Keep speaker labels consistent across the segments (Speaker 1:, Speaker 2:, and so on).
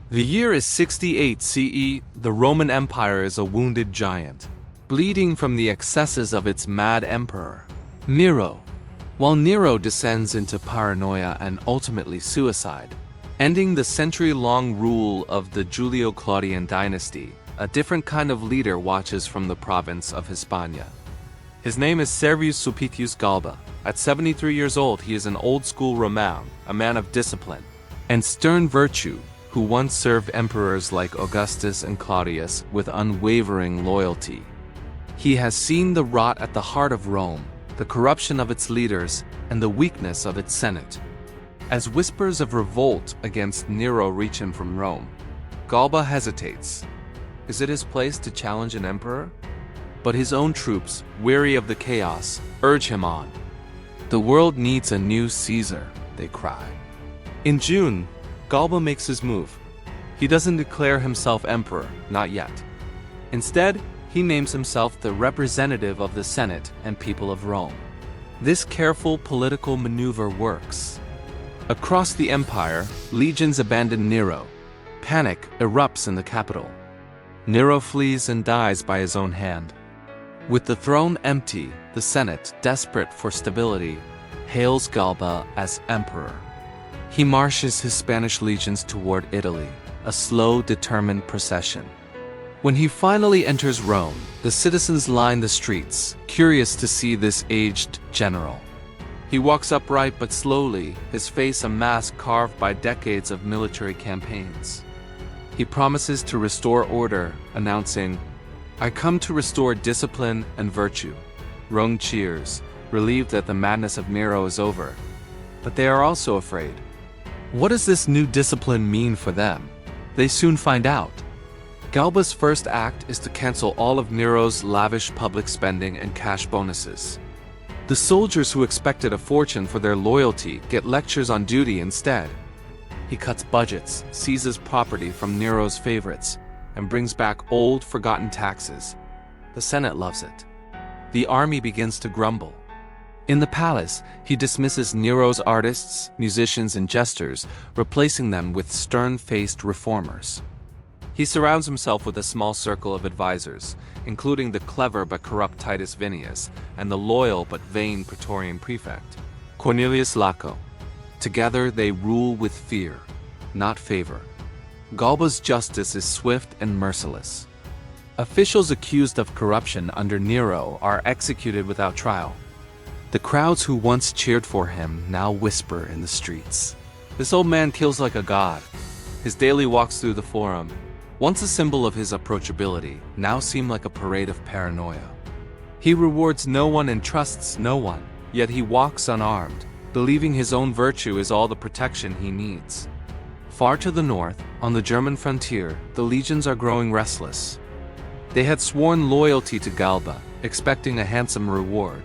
Speaker 1: The year is 68 CE. The Roman Empire is a wounded giant, bleeding from the excesses of its mad emperor, Nero. While Nero descends into paranoia and ultimately suicide, ending the century-long rule of the Julio-Claudian dynasty, a different kind of leader watches from the province of Hispania. His name is Servius Sulpicius Galba. At 73 years old, he is an old-school Roman, a man of discipline and stern virtue, who once served emperors like Augustus and Claudius with unwavering loyalty. He has seen the rot at the heart of Rome, the corruption of its leaders, and the weakness of its Senate. As whispers of revolt against Nero reach him from Rome, Galba hesitates. Is it his place to challenge an emperor? But his own troops, weary of the chaos, urge him on. The world needs a new Caesar, they cry. In June, Galba makes his move. He doesn't declare himself emperor, not yet. Instead, he names himself the representative of the Senate and people of Rome. This careful political maneuver works. Across the empire, legions abandon Nero. Panic erupts in the capital. Nero flees and dies by his own hand. With the throne empty, the Senate, desperate for stability, hails Galba as emperor. He marches his Spanish legions toward Italy, a slow, determined procession. When he finally enters Rome, the citizens line the streets, curious to see this aged general. He walks upright but slowly, his face a mask carved by decades of military campaigns. He promises to restore order, announcing, "I come to restore discipline and virtue." Rome cheers, relieved that the madness of Nero is over. But they are also afraid. What does this new discipline mean for them? They soon find out. Galba's first act is to cancel all of Nero's lavish public spending and cash bonuses. The soldiers who expected a fortune for their loyalty get lectures on duty instead. He cuts budgets, seizes property from Nero's favorites, and brings back old, forgotten taxes. The Senate loves it. The army begins to grumble. In the palace, he dismisses Nero's artists, musicians, and jesters, replacing them with stern-faced reformers. He surrounds himself with a small circle of advisors, including the clever but corrupt Titus Vinius and the loyal but vain Praetorian prefect, Cornelius Laco. Together they rule with fear, not favor. Galba's justice is swift and merciless. Officials accused of corruption under Nero are executed without trial. The crowds who once cheered for him now whisper in the streets. This old man kills like a god. His daily walks through the forum, once a symbol of his approachability, now seem like a parade of paranoia. He rewards no one and trusts no one, yet he walks unarmed, believing his own virtue is all the protection he needs. Far to the north, on the German frontier, the legions are growing restless. They had sworn loyalty to Galba, expecting a handsome reward.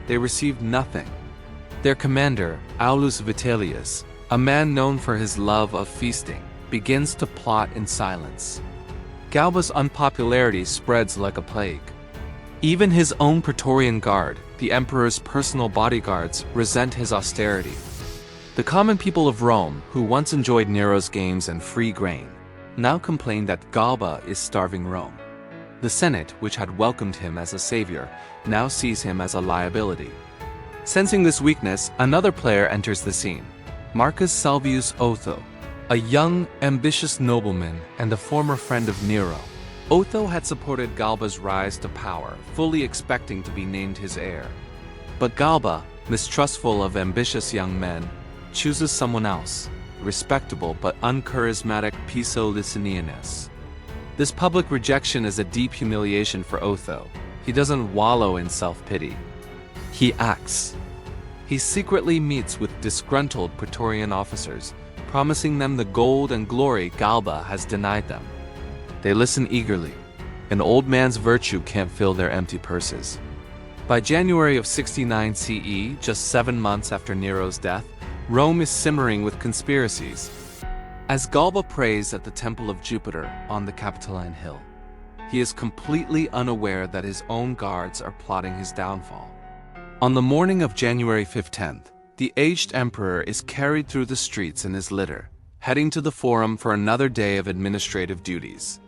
Speaker 1: They received nothing. Their commander, Aulus Vitellius, a man known for his love of feasting, begins to plot in silence. Galba's unpopularity spreads like a plague. Even his own Praetorian Guard, the emperor's personal bodyguards, resent his austerity. The common people of Rome, who once enjoyed Nero's games and free grain, now complain that Galba is starving Rome. The Senate, which had welcomed him as a savior, now sees him as a liability. Sensing this weakness, another player enters the scene, Marcus Salvius Otho, a young, ambitious nobleman and a former friend of Nero. Otho had supported Galba's rise to power, fully expecting to be named his heir. But Galba, mistrustful of ambitious young men, chooses someone else, respectable but uncharismatic Piso Licinianus. This public rejection is a deep humiliation for Otho. He doesn't wallow in self-pity. He acts. He secretly meets with disgruntled Praetorian officers, promising them the gold and glory Galba has denied them. They listen eagerly. An old man's virtue can't fill their empty purses. By January of 69 CE, just 7 months after Nero's death, Rome is simmering with conspiracies. As Galba prays at the Temple of Jupiter on the Capitoline Hill, he is completely unaware that his own guards are plotting his downfall. On the morning of January 15th, the aged emperor is carried through the streets in his litter, heading to the Forum for another day of administrative duties.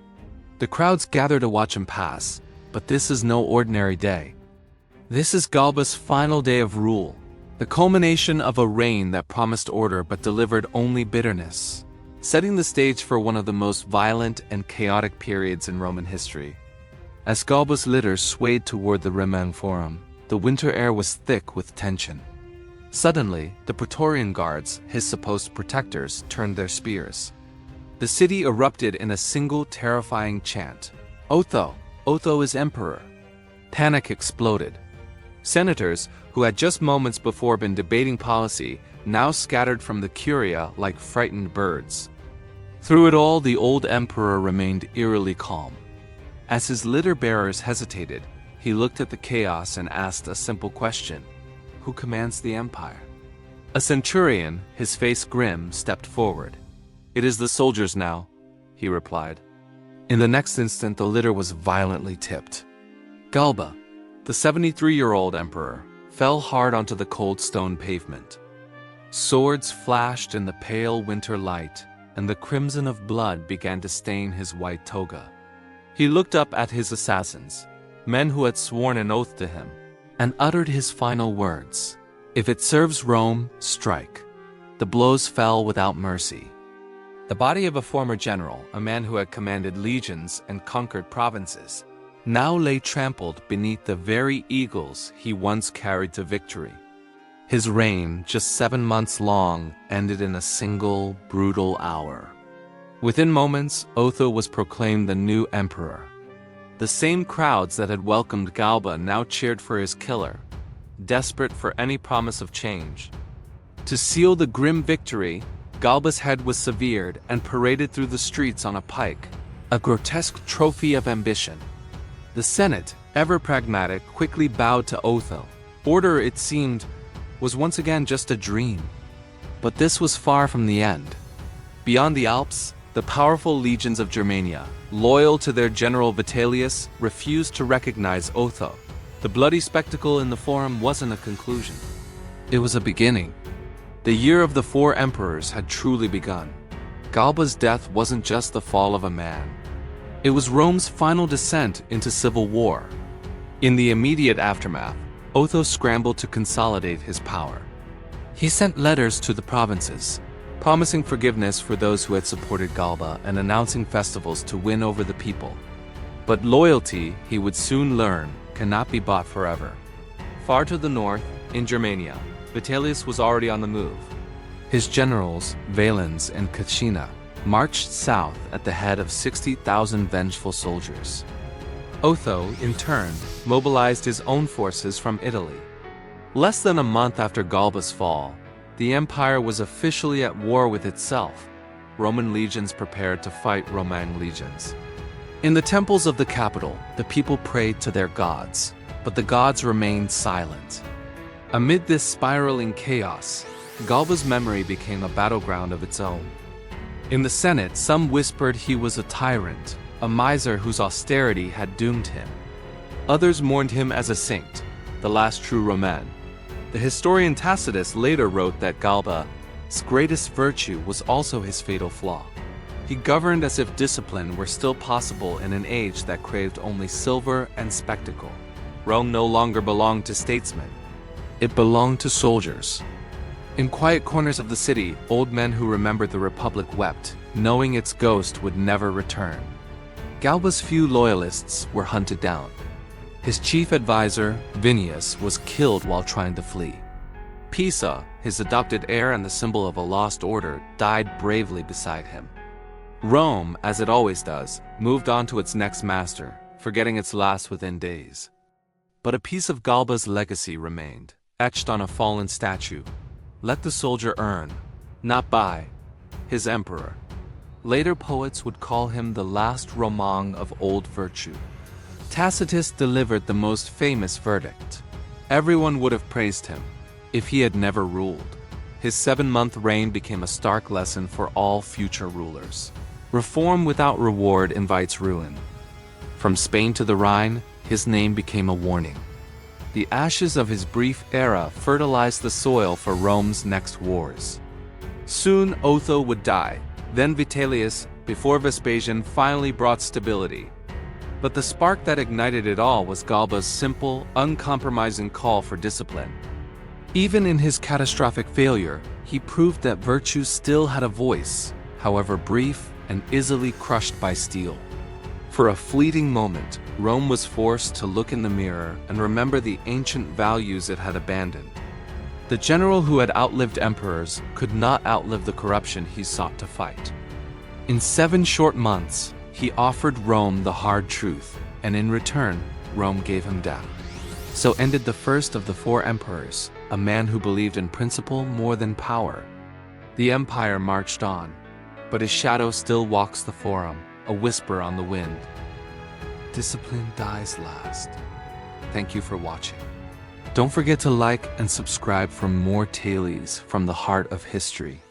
Speaker 1: The crowds gather to watch him pass, but this is no ordinary day. This is Galba's final day of rule, the culmination of a reign that promised order but delivered only bitterness, setting the stage for one of the most violent and chaotic periods in Roman history. As Galba's litter swayed toward the Roman Forum, the winter air was thick with tension. Suddenly, the Praetorian Guards, his supposed protectors, turned their spears. The city erupted in a single terrifying chant. "Otho! Otho is emperor!" Panic exploded. Senators, who had just moments before been debating policy, now scattered from the curia like frightened birds. Through it all, the old emperor remained eerily calm. As his litter-bearers hesitated, he looked at the chaos and asked a simple question: who commands the empire? A centurion, his face grim, stepped forward. "It is the soldiers now," he replied. In the next instant, the litter was violently tipped. Galba, the 73-year-old emperor, fell hard onto the cold stone pavement. Swords flashed in the pale winter light, and the crimson of blood began to stain his white toga. He looked up at his assassins, men who had sworn an oath to him, and uttered his final words: "If it serves Rome, strike." The blows fell without mercy. The body of a former general, a man who had commanded legions and conquered provinces, now lay trampled beneath the very eagles he once carried to victory. His reign, just 7 months long, ended in a single, brutal hour. Within moments, Otho was proclaimed the new emperor. The same crowds that had welcomed Galba now cheered for his killer, desperate for any promise of change. To seal the grim victory, Galba's head was severed and paraded through the streets on a pike, a grotesque trophy of ambition. The Senate, ever pragmatic, quickly bowed to Otho. Order, it seemed, was once again just a dream. But this was far from the end. Beyond the Alps, the powerful legions of Germania, loyal to their general Vitellius, refused to recognize Otho. The bloody spectacle in the Forum wasn't a conclusion. It was a beginning. The year of the 4 emperors had truly begun. Galba's death wasn't just the fall of a man. It was Rome's final descent into civil war. In the immediate aftermath, Otho scrambled to consolidate his power. He sent letters to the provinces, promising forgiveness for those who had supported Galba and announcing festivals to win over the people. But loyalty, he would soon learn, cannot be bought forever. Far to the north, in Germania, Vitellius was already on the move. His generals, Valens and Caecina, marched south at the head of 60,000 vengeful soldiers. Otho, in turn, mobilized his own forces from Italy. Less than a month after Galba's fall, the empire was officially at war with itself. Roman legions prepared to fight Roman legions. In the temples of the capital, the people prayed to their gods, but the gods remained silent. Amid this spiraling chaos, Galba's memory became a battleground of its own. In the Senate, some whispered he was a tyrant, a miser whose austerity had doomed him. Others mourned him as a saint, the last true Roman. The historian Tacitus later wrote that Galba's greatest virtue was also his fatal flaw. He governed as if discipline were still possible in an age that craved only silver and spectacle. Rome no longer belonged to statesmen. It belonged to soldiers. In quiet corners of the city, old men who remembered the Republic wept, knowing its ghost would never return. Galba's few loyalists were hunted down. His chief advisor, Vinius, was killed while trying to flee. Pisa, his adopted heir and the symbol of a lost order, died bravely beside him. Rome, as it always does, moved on to its next master, forgetting its last within days. But a piece of Galba's legacy remained, etched on a fallen statue. Let the soldier earn, not buy, his emperor. Later poets would call him the last Roman of old virtue. Tacitus delivered the most famous verdict. Everyone would have praised him if he had never ruled. His 7-month reign became a stark lesson for all future rulers. Reform without reward invites ruin. From Spain to the Rhine, his name became a warning. The ashes of his brief era fertilized the soil for Rome's next wars. Soon Otho would die, then Vitellius, before Vespasian finally brought stability. But the spark that ignited it all was Galba's simple, uncompromising call for discipline. Even in his catastrophic failure, he proved that virtue still had a voice, however brief and easily crushed by steel. For a fleeting moment, Rome was forced to look in the mirror and remember the ancient values it had abandoned. The general who had outlived emperors could not outlive the corruption he sought to fight. In 7 short months, he offered Rome the hard truth, and in return, Rome gave him death. So ended the first of the 4 emperors, a man who believed in principle more than power. The empire marched on, but his shadow still walks the forum, a whisper on the wind. Discipline dies last. Thank you for watching. Don't forget to like and subscribe for more tales from the heart of history.